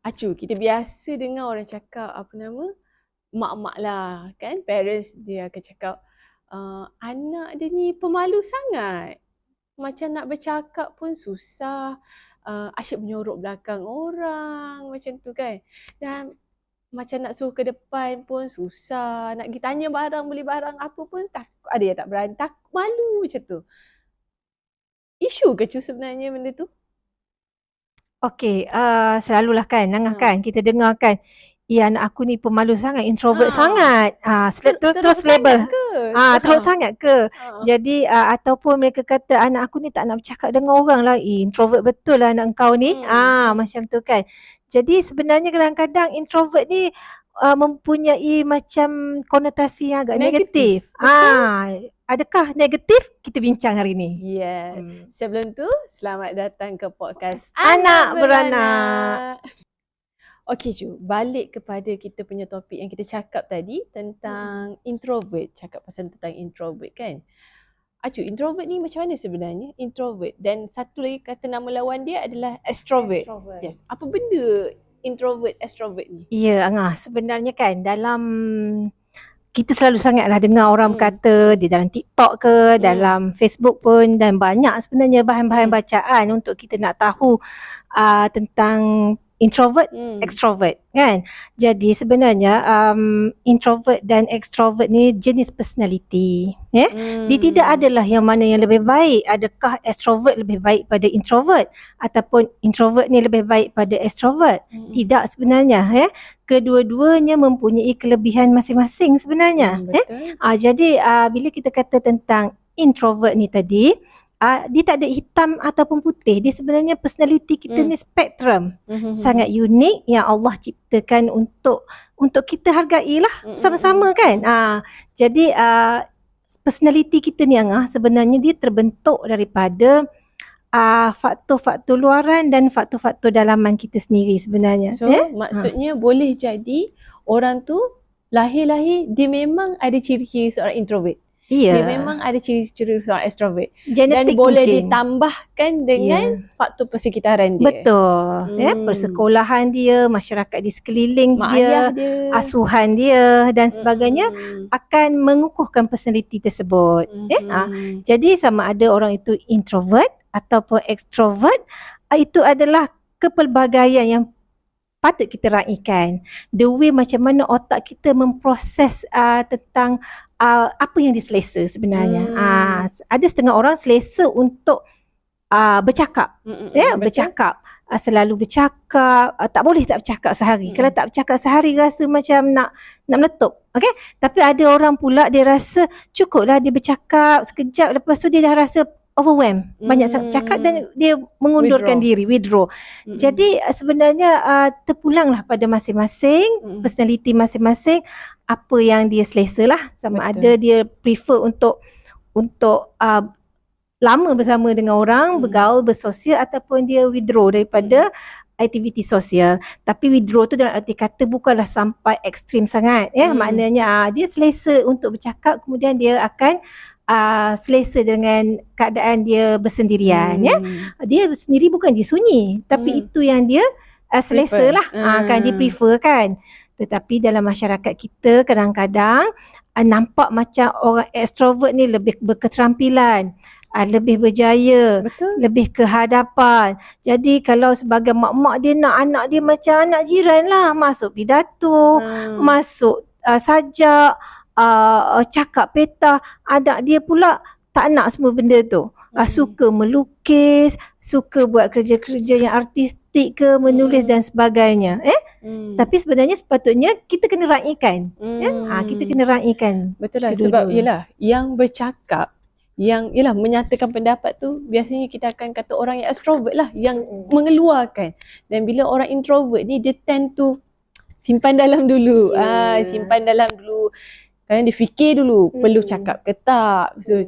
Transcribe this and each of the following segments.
Acu, kita biasa dengar orang cakap mak-mak lah kan, parents dia akan cakap anak dia ni pemalu sangat. Macam nak bercakap pun susah, asyik menyorok belakang orang macam tu kan. Dan macam nak suruh ke depan pun susah, nak pergi tanya beli barang apa pun takut, ada yang tak berani, takut, malu macam tu. Isu ke Cu sebenarnya benda tu? Okey, selalulah kan, Nangah kan, kita dengar kan, anak aku ni pemalu sangat, introvert sangat. Terus label. Teruk sangat ke? Jadi ataupun mereka kata anak aku ni tak nak bercakap dengan orang lah. Introvert betul lah anak kau ni. Macam tu kan. Jadi sebenarnya kadang-kadang introvert ni mempunyai macam konotasi yang agak negatif. Adakah negatif? Kita bincang hari ni. Yes. Sebelum tu, selamat datang ke podcast Anak Beranak. Okey Cu, balik kepada kita punya topik yang kita cakap tadi tentang introvert. Cakap pasal tentang introvert kan. Acu, introvert ni macam mana sebenarnya? Introvert. Dan satu lagi kata nama lawan dia adalah extrovert. Yes. Apa benda introvert, extrovert ni? Ya, Angah. Sebenarnya kan dalam kita selalu sangatlah dengar orang berkata di dalam TikTok ke, dalam Facebook pun, dan banyak sebenarnya bahan-bahan bacaan untuk kita nak tahu tentang introvert, extrovert kan. Jadi sebenarnya introvert dan extrovert ni jenis personality. Dia tidak adalah yang mana yang lebih baik. Adakah extrovert lebih baik pada introvert ataupun introvert ni lebih baik pada extrovert? Tidak sebenarnya. Kedua-duanya mempunyai kelebihan masing-masing sebenarnya. Jadi bila kita kata tentang introvert ni tadi, dia tak ada hitam ataupun putih. Dia sebenarnya personality kita ni spektrum. Sangat unik yang Allah ciptakan untuk kita hargai lah sama-sama kan. Jadi personality kita ni Angah sebenarnya dia terbentuk daripada faktor-faktor luaran dan faktor-faktor dalaman kita sendiri sebenarnya. So maksudnya boleh jadi orang tu lahir-lahir dia memang ada ciri-ciri seorang introvert. Dia memang ada ciri-ciri seorang extrovert. Dan boleh ditambahkan dengan faktor persekitaran dia. Betul. Persekolahan dia, masyarakat di sekeliling dia, asuhan dia dan sebagainya akan mengukuhkan personality tersebut. Jadi sama ada orang itu introvert ataupun extrovert, itu adalah kepelbagaian yang patut kita raikan. The way macam mana otak kita memproses tentang apa yang diselesa sebenarnya. Ada setengah orang selesa untuk bercakap. Bercakap. Selalu bercakap. Tak boleh tak bercakap sehari. Kalau tak bercakap sehari rasa macam nak meletup. Okay? Tapi ada orang pula dia rasa cukuplah dia bercakap sekejap, lepas tu dia dah rasa overwhelmed, banyak sangat cakap dan dia mengundurkan diri, withdraw. Jadi sebenarnya terpulanglah pada masing-masing, personality masing-masing, apa yang dia selesa lah. Sama ada dia prefer untuk lama bersama dengan orang, bergaul, bersosial, ataupun dia withdraw daripada aktiviti sosial. Tapi withdraw tu dalam arti kata bukanlah sampai ekstrim sangat. Maknanya dia selesa untuk bercakap, kemudian dia akan selesa dengan keadaan dia bersendirian. Dia sendiri bukan dia sunyi, tapi itu yang dia selesa lah. Kan dia prefer kan. Tetapi dalam masyarakat kita kadang-kadang nampak macam orang extrovert ni lebih berketerampilan, lebih berjaya, lebih ke hadapan. Jadi kalau sebagai mak-mak dia nak anak dia macam anak jiran lah, masuk pidato, masuk sajak, cakap peta. Anak dia pula tak nak semua benda tu. Suka melukis, suka buat kerja-kerja yang artistik ke, menulis dan sebagainya. Tapi sebenarnya sepatutnya kita kena raikan. Kita kena raikan. Betul lah, sebab yelah yang bercakap, yang menyatakan pendapat tu biasanya kita akan kata orang yang extrovert lah, yang mengeluarkan. Dan bila orang introvert ni dia tend to simpan dalam dulu. Simpan dalam dulu. Kadang dia fikir dulu perlu cakap ke tak. So,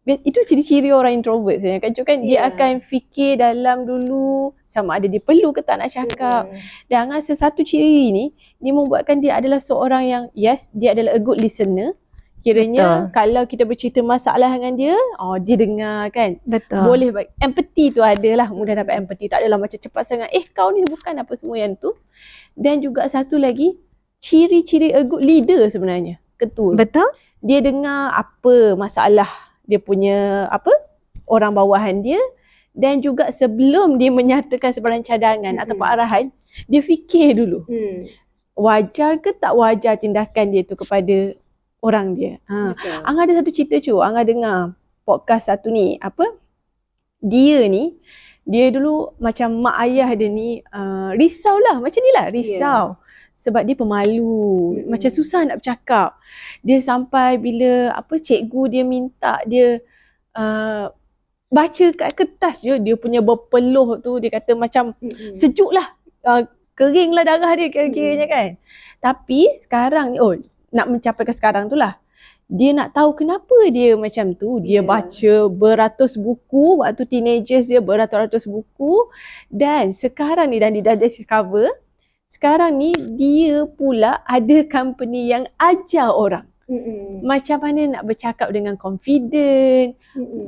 itu ciri-ciri orang introvert sebenarnya kan. Dia akan fikir dalam dulu sama ada dia perlu ke tak nak cakap. Dan satu ciri ni, dia membuatkan dia adalah seorang yang dia adalah a good listener, Kiranya kalau kita bercerita masalah dengan dia, dia dengar kan. Betul. Boleh empathy tu adalah, mudah dapat empathy. Tak adalah macam cepat sangat, kau ni bukan apa semua yang tu. Dan juga satu lagi, ciri-ciri a good leader sebenarnya, ketua. Betul. Dia dengar apa masalah dia punya orang bawahan dia, dan juga sebelum dia menyatakan sebarang cadangan ataupun arahan, dia fikir dulu. Wajar ke tak wajar tindakan dia tu kepada orang dia. Angah ada satu cerita Angah dengar podcast satu ni, dia dulu macam mak ayah dia ni risau lah, macam ni lah, risau. Sebab dia pemalu, macam susah nak bercakap. Dia sampai bila cikgu dia minta dia baca kat kertas je, dia punya berpeluh tu, dia kata macam sejuk lah, kering lah darah dia kira-kiranya kan. Tapi sekarang ni, nak mencapai ke sekarang tu lah, dia nak tahu kenapa dia macam tu. Dia baca beratus buku, waktu teenagers dia beratus-ratus buku, dan sekarang ni dan dia dah discover, sekarang ni dia pula ada company yang ajar orang macam mana nak bercakap dengan confident,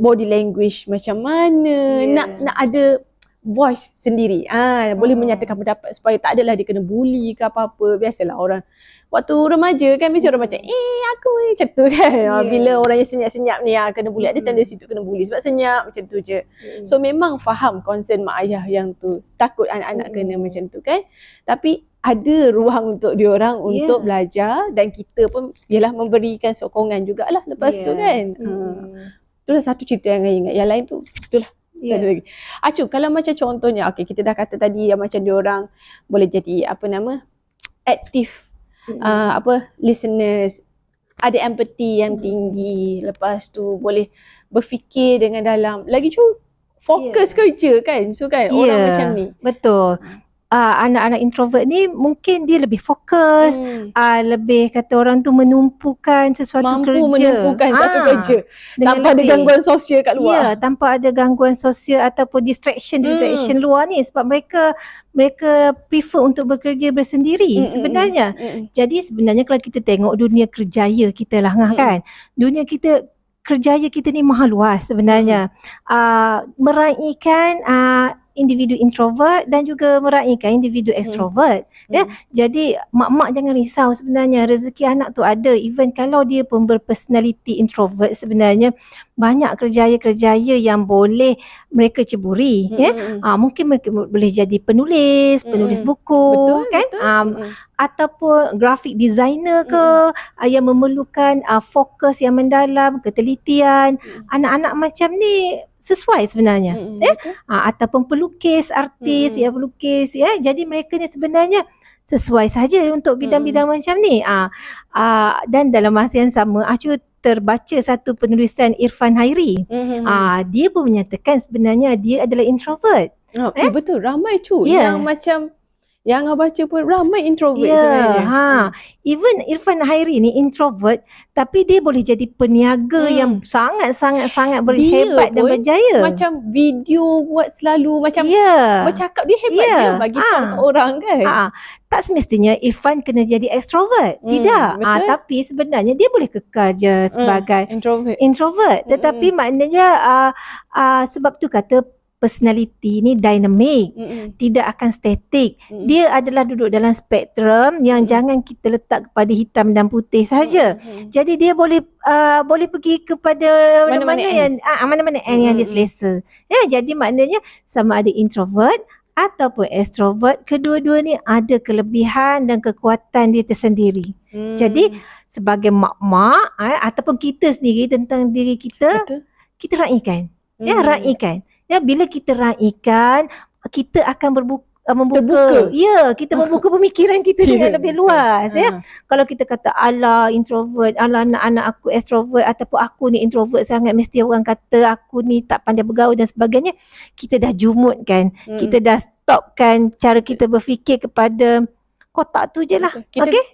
body language macam mana, nak ada voice sendiri, boleh menyatakan pendapat supaya tak adalah dia kena bully ke apa-apa. Biasalah orang waktu remaja kan, mesti orang macam aku macam tu kan. Bila orang yang senyap-senyap ni kena bully, ada tendensi tu kena bully sebab senyap, macam tu je. So memang faham concern mak ayah yang tu, takut anak-anak kena macam tu kan. Tapi ada ruang untuk diorang untuk belajar, dan kita pun ialah memberikan sokongan jugalah lepas tu kan. Itulah satu cerita yang saya ingat. Yang lain tu itulah. Ada lagi. Acu, kalau macam contohnya, kita dah kata tadi yang macam diorang boleh jadi aktif listeners, ada empathy yang tinggi, lepas tu boleh berfikir dengan dalam, lagi fokus kerja kan. So kan orang macam ni. Betul. Anak-anak introvert ni mungkin dia lebih fokus, lebih kata orang tu menumpukan sesuatu kerja. Mampu menumpukan satu kerja tanpa ada gangguan sosial kat luar. Tanpa ada gangguan sosial ataupun distraction luar ni, sebab mereka prefer untuk bekerja bersendiri sebenarnya. Jadi sebenarnya kalau kita tengok dunia kerjaya kita lah kan, dunia kerjaya kita ni maha luas sebenarnya. Meraihkan individu introvert dan juga meraihkan individu extrovert. Jadi mak-mak jangan risau sebenarnya, rezeki anak tu ada. Even kalau dia pun berpersonality introvert, sebenarnya banyak kerjaya-kerjaya yang boleh mereka ceburi. Mungkin mereka boleh jadi penulis buku, kan? Ataupun graphic designer ke, yang memerlukan fokus yang mendalam, ketelitian. Anak-anak macam ni sesuai sebenarnya. Ataupun pelukis, artis yang pelukis, jadi mereka ni sebenarnya sesuai saja untuk bidang-bidang macam ni. Dan dalam masa yang sama, Acu terbaca satu penulisan Irfan Hairi. Dia pun menyatakan sebenarnya dia adalah introvert. Betul, ramai yang macam yang Abang baca pun ramai introvert sebenarnya. Even Irfan Hairi ni introvert, tapi dia boleh jadi peniaga yang sangat-sangat berhebat dan berjaya. Macam video buat selalu, macam bercakap, dia hebat je bagi tahu orang kan. Tak semestinya Irfan kena jadi extrovert. Tidak. Tapi sebenarnya dia boleh kekal je sebagai introvert. Tetapi maknanya sebab tu kata personality ni dynamic, tidak akan statik. Dia adalah duduk dalam spektrum yang jangan kita letak kepada hitam dan putih saja. Jadi dia boleh pergi kepada mana-mana end yang dia selesa. Jadi maknanya sama ada introvert ataupun extrovert, kedua-dua ni ada kelebihan dan kekuatan dia tersendiri. Jadi sebagai mak-mak ataupun kita sendiri tentang diri kita, kita raikan. Raikan. Bila kita raikan, kita akan membuka. Kita membuka pemikiran kita dengan lebih luas. Kalau kita kata ala introvert, ala anak-anak aku extrovert, ataupun aku ni introvert sangat, mesti orang kata aku ni tak pandai bergaul dan sebagainya, kita dah jumut kan. Kita dah stopkan cara kita berfikir kepada kotak tu je lah.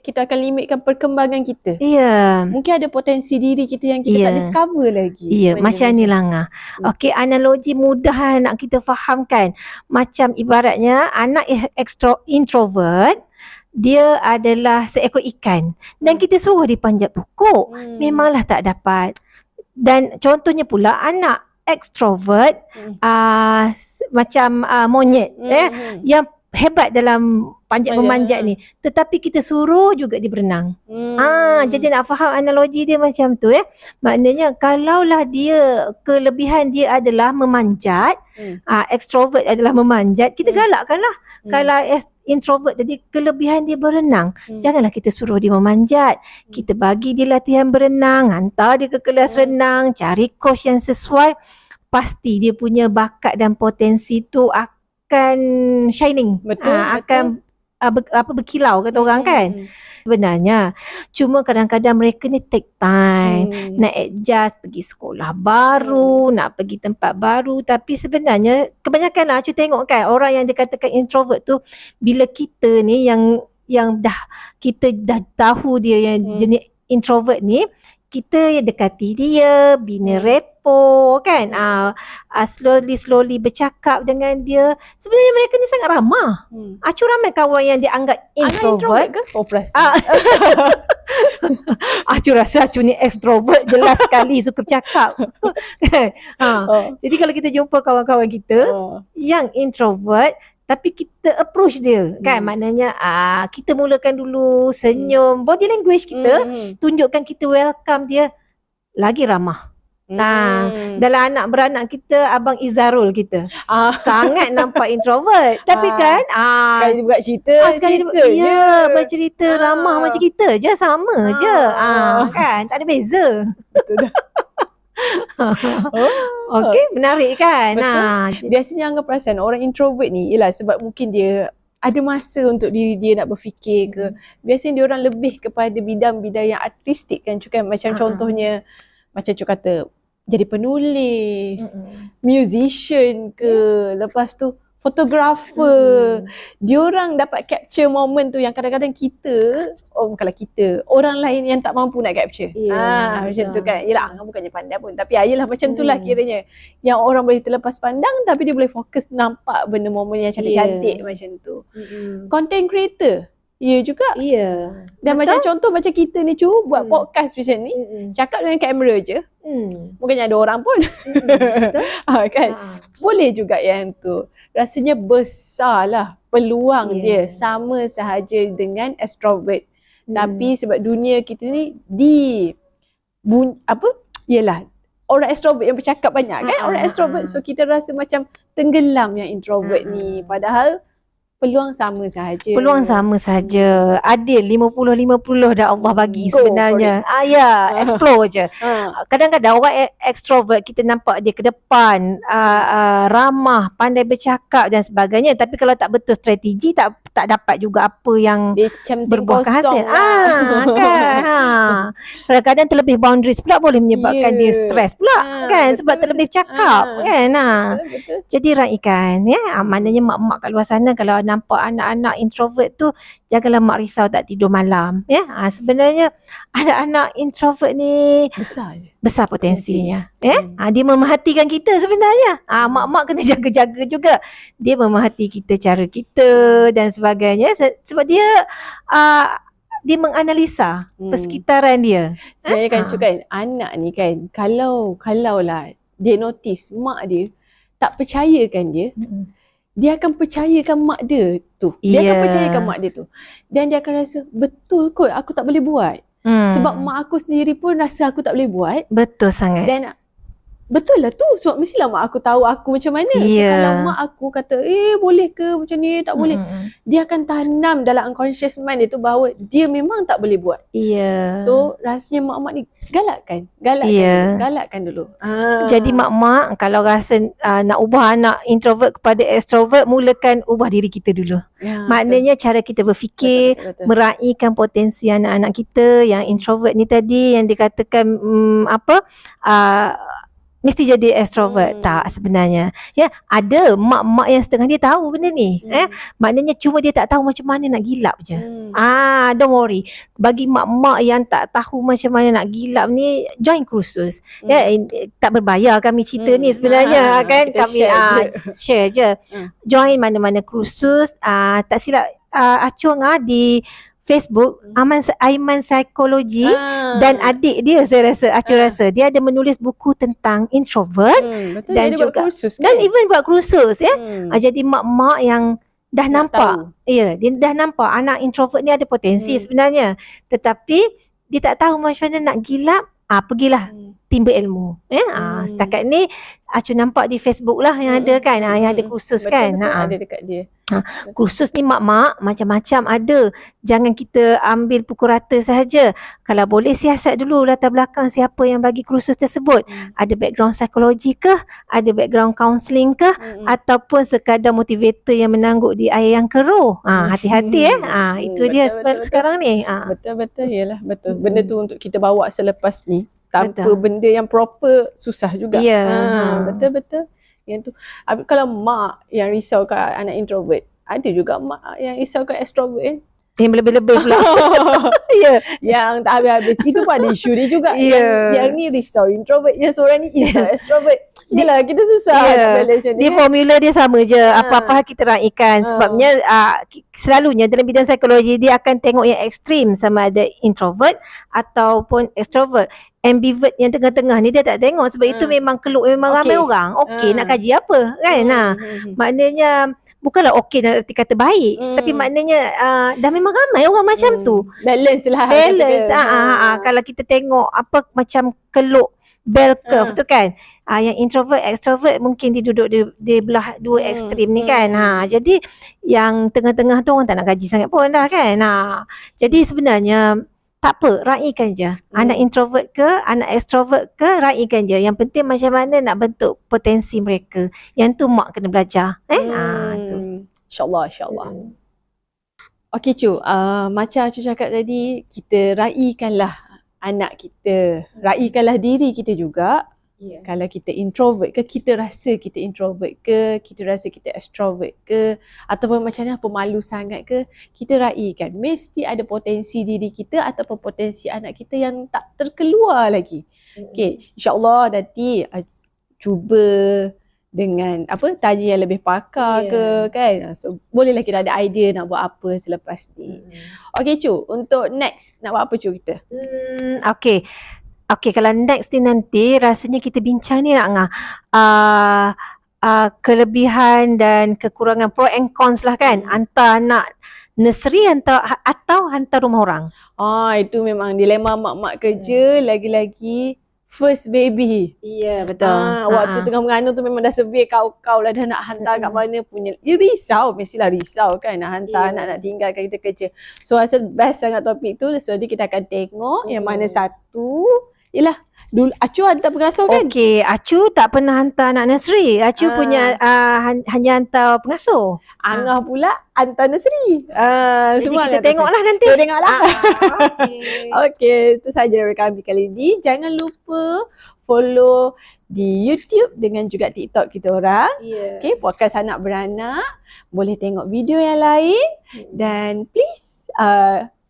Kita akan limitkan perkembangan kita. Mungkin ada potensi diri kita yang kita tak discover lagi. Macam ni lah Ngah. Analogi mudah nak kita fahamkan. Macam ibaratnya anak introvert, dia adalah seekor ikan dan kita suruh dia panjat pokok, memanglah tak dapat. Dan contohnya pula anak extrovert macam monyet yang hebat dalam memanjat ni, tetapi kita suruh juga dia berenang. Jadi nak faham analogi dia macam tu maknanya kalaulah dia kelebihan dia adalah memanjat, extrovert adalah memanjat, kita galakkanlah. Kalau introvert tadi kelebihan dia berenang, janganlah kita suruh dia memanjat. Kita bagi dia latihan berenang, hantar dia ke kelas renang, cari coach yang sesuai, pasti dia punya bakat dan potensi tu akan shining. Akan berkilau kata orang kan. Sebenarnya cuma kadang-kadang mereka ni take time nak adjust, pergi sekolah baru, nak pergi tempat baru. Tapi sebenarnya kebanyakan lah tengok kan, orang yang dikatakan introvert tu, bila kita ni yang kita dah tahu dia yang jenis introvert ni, kita dekati dia, bina repo kan, slowly bercakap dengan dia. Sebenarnya mereka ni sangat ramah. Acu ramai kawan yang dianggap introvert ke? Plus. Acu rasa Acu ni extrovert jelas sekali, suka bercakap. Jadi kalau kita jumpa kawan-kawan kita yang introvert, tapi kita approach dia kan, maknanya kita mulakan dulu senyum, body language kita tunjukkan kita welcome dia, lagi ramah. Dalam anak beranak kita, Abang Izarul kita sangat nampak introvert, tapi kan sekali dia buat cerita, bercerita ramah macam kita je, sama je kan, tak ada beza. Betul dah. Okey, menarik kan. Biasanya Angga perasan orang introvert ni ialah sebab mungkin dia ada masa untuk diri dia nak berfikir ke. Biasanya dia orang lebih kepada bidang-bidang yang artistik kan, macam contohnya macam Cuk kata jadi penulis, musician ke, lepas tu fotografer. Diorang dapat capture moment tu yang kadang-kadang kita, bukanlah kita, orang lain yang tak mampu nak capture. Macam tu kan. Yelah, Angga bukannya pandai pun, tapi ayolah macam tu lah kiranya. Yang orang boleh terlepas pandang tapi dia boleh fokus nampak benda momen yang cantik-cantik macam tu. Content creator, juga. Dan macam contoh macam kita ni buat podcast macam ni, cakap dengan kamera je. Bukannya ada orang pun. Kan? Boleh juga yang tu. Rasanya besarlah peluang dia, sama sahaja dengan extrovert. Tapi sebab dunia kita ni yelah, orang extrovert yang bercakap banyak kan, orang extrovert, so kita rasa macam tenggelam yang introvert ni, padahal peluang sama sahaja. Adil, 50-50 dah Allah bagi sebenarnya. Explore je. Kadang-kadang orang extrovert kita nampak dia ke depan, ramah, pandai bercakap dan sebagainya, tapi kalau tak betul strategi, tak dapat juga apa yang berbuahkan hasil. Kan. Kadang-kadang terlebih boundaries pula boleh menyebabkan dia stres pula kan, sebab terlebih cakap kan. Jadi raikan maknanya mak-mak kat luar sana kalau nampak anak-anak introvert tu, janganlah mak risau tak tidur malam sebenarnya anak-anak introvert ni besar potensinya. Dia memerhatikan kita sebenarnya. Mak-mak kena jaga-jaga juga. Dia memerhati kita, cara kita dan sebagainya, sebab dia menganalisa persekitaran dia. Sebenarnya kan kan, anak ni kan, kalau lah dia notice mak dia tak percayakan dia, dia akan percayakan mak dia tu. Dia akan percayakan mak dia tu. Dan dia akan rasa, betul kot aku tak boleh buat. Sebab mak aku sendiri pun rasa aku tak boleh buat. Betul sangat. Dan betul lah tu, sebab mestilah mak aku tahu aku macam mana. So kalau mak aku kata, boleh ke macam ni, tak boleh, dia akan tanam dalam unconscious mind dia tu bahawa dia memang tak boleh buat. So rasanya mak-mak ni galakkan dulu. Jadi mak-mak kalau rasa nak ubah anak introvert kepada extrovert, mulakan ubah diri kita dulu. Maknanya cara kita berfikir, betul. Meraihkan potensi anak-anak kita yang introvert ni tadi, yang dikatakan mesti jadi extrovert. Tak sebenarnya. Ada mak-mak yang setengah dia tahu benda ni. Maknanya cuma dia tak tahu macam mana nak gilap je. Don't worry. Bagi mak-mak yang tak tahu macam mana nak gilap ni, join kursus. Tak berbayar kami cerita ni sebenarnya kan. Kami share je. Join mana-mana kursus. Tak silap Acu Ngah di Facebook, Aiman Psikologi dan adik dia, saya rasa Acu rasa dia ada menulis buku tentang introvert betul, dan dia juga buat kursus dan kan? even buat kursus ya. Jadi mak-mak yang dah Nak nampak, tahu. dia dah nampak anak introvert ni ada potensi sebenarnya, tetapi dia tak tahu macam mana nak gilap, pergilah timba ilmu. Setakat ni Acu nampak di Facebook lah yang ada kan, yang ada kursus kan. Betul ada dekat dia. Kursus ni mak-mak macam-macam ada. Jangan kita ambil pukul rata sahaja. Kalau boleh siasat dulu latar belakang siapa yang bagi kursus tersebut. Ada background psikologi ke? Ada background counselling ke? Ataupun sekadar motivator yang menangguk di air yang keruh. Hati-hati itu dia sekarang ni. Betul, yalah betul. Benda tu untuk kita bawa selepas ni. Tanpa benda yang proper susah juga. Betul. Yang tu. Kalau mak yang risau kat anak introvert, ada juga mak yang risau kat extrovert kan. Yang lebih-lebih pula. Yang tak habis-habis. Itu pun ada isu dia juga. Yang ni risau introvert, yang seorang ni risau extrovert. Yelah, kita susah nak balance ni. Dia formula dia sama je. Apa-apa kita raikan. Sebabnya selalunya dalam bidang psikologi dia akan tengok yang ekstrim, sama ada introvert ataupun extrovert. Ambivert yang tengah-tengah ni dia tak tengok, sebab itu memang memang ramai orang. Okey, nak kaji apa kan? Maknanya bukanlah okey dalam arti kata baik, tapi maknanya dah memang ramai orang macam tu. Balance lah. Balance. Kalau kita tengok apa macam keluk bell curve tu kan. Yang introvert, extrovert mungkin dia duduk di belah dua ekstrim ni kan. Jadi yang tengah-tengah tu orang tak nak kaji sangat pun dah kan. Jadi sebenarnya tak apa, raikan je. Anak introvert ke, anak extrovert ke, raikan je. Yang penting macam mana nak bentuk potensi mereka. Yang tu mak kena belajar. Tu. InsyaAllah. Okey Cu, macam Cu cakap tadi, kita raikanlah anak kita. Raikanlah diri kita juga. Kalau kita introvert ke, kita rasa kita introvert ke, kita rasa kita extrovert ke, ataupun macam mana pemalu sangat ke, kita raikan. Mesti ada potensi diri kita ataupun potensi anak kita yang tak terkeluar lagi. Okey, insyaAllah nanti cuba dengan tanya yang lebih pakar ke kan. So bolehlah kita ada idea nak buat apa selepas ni. Okey Cu, untuk next nak buat apa Cu kita? Okey, kalau next ni nanti rasanya kita bincang ni nak kelebihan dan kekurangan, pro and cons lah kan, hantar anak nursery atau hantar rumah orang. Itu memang dilema mak-mak kerja, lagi-lagi first baby. Ya, betul. Waktu tengah mengandung tu memang dah severe kau lah dah nak hantar kat mana punya. Dia risau, mestilah risau kan nak hantar anak, nak tinggalkan kita kerja. So rasa best sangat topik tu. So nanti kita akan tengok yang mana satu. Yelah, dulu Acu hantar pengasuh kan? Okey, Acu tak pernah hantar anak nursery. Acu punya hanya hantar pengasuh. Angah pula hantar nursery. Jadi Semua kita tengoklah nanti. Kita tengoklah. Okey, itu sahaja dari kami kali ini. Jangan lupa follow di YouTube dengan juga TikTok kita orang. Okey, podcast anak beranak. Boleh tengok video yang lain. Dan please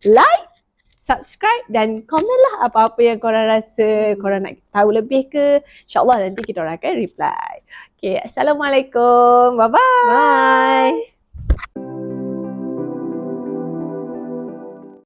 like, subscribe dan komen lah apa-apa yang korang rasa korang nak tahu lebih ke. InsyaAllah nanti kita orang akan reply. Okay, Assalamualaikum. Bye-bye. Bye.